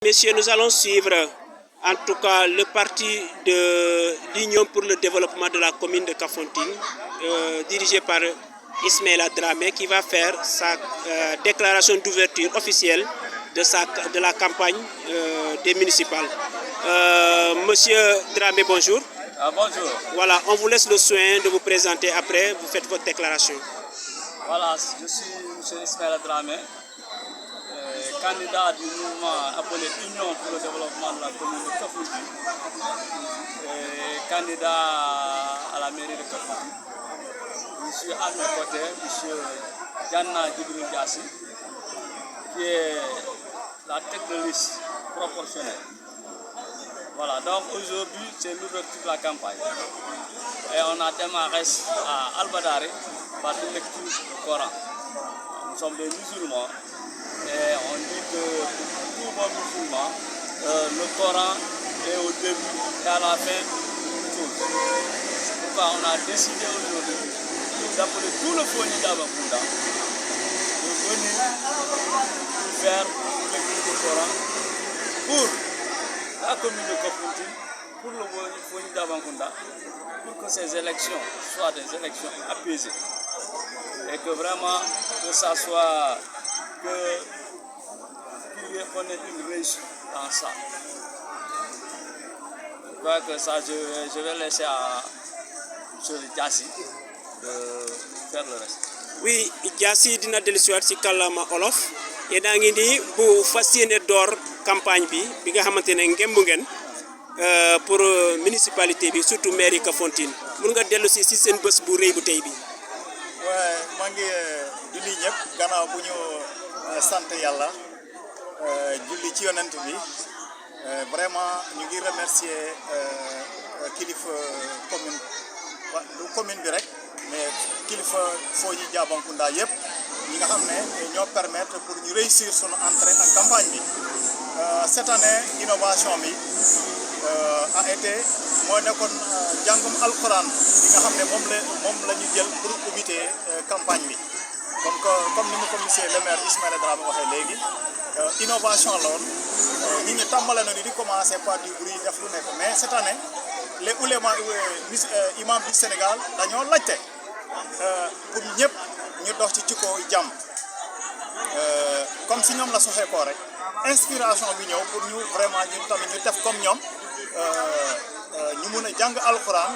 Messieurs, nous allons suivre en tout cas le parti de l'Union pour le développement de la commune de Kafountine, dirigé par Ismaïla Dramé, qui va faire sa déclaration d'ouverture officielle de la campagne des municipales. Monsieur Dramé, bonjour. Bonjour. Voilà, on vous laisse le soin de vous présenter après, vous faites votre déclaration. Voilà, je suis M. Ismaïla Dramé, candidat du mouvement appelé Union pour le développement de la commune de Kafountine, candidat à la mairie de Kafountine. Je suis à mes côtés, M. Diana Djibril Diassi, qui est la tête de liste proportionnelle. Voilà, donc aujourd'hui c'est l'ouverture de la campagne. Et on a démarré à Albadari par une lecture du Coran. Nous sommes des musulmans et on dit que pour tout bon musulman, le Coran est au début et à la fin d'une chose. C'est pourquoi on a décidé aujourd'hui d'appeler tout le Foni d'Abakunda de venir faire une lecture du Coran pour la commune de Kafountine, pour le Foni d'Abakunda, pour que ces élections soient des élections apaisées et que vraiment que ça soit qu'il y ait une réussite dans ça. Je crois que ça je vais laisser à M. Diassi de faire le reste. Oui, Diassi dina dellusiwaat ci kàllaama olof yéen a ngi nii bu fas yéene door campagne bi nga xamante ne ngemb ngeen pour municipalité bi surtout mairie Kafountine mun nga dellu si seen bés bu rëy bu tey bi. waaye maa ngi di nuyu ñëpp gannaaw bu ñu sant yàlla julli ci yonent bi vraiment ñu ngi remercier kilifa commune bi rek mais kilifa Foni Diabankunda yëpp ñi nga xam ne ñoo permettre pour ñu réussir sunu entrée en campagne bi cette année innovation bi a été mooy nekkoon jàngum alquran bi nga xam ne moom la ñu jël pour ubbite campagne bi comme ni mu ko monsieur le maire Ismaïla Dramé waxee léegi innovation la woon ñi ñu tàmbale na ni di commencer par du bruit def lu nekk mais cette année les oulémas imam du Sénégal dañoo laajte pour ñëpp ñu dox ci ko jàmm comme si ñoom la soxee koo rek inspiration bi ñëw pour ñu vraiment ñu tamit ñu def comme ñoom ñu mun a jàng alquran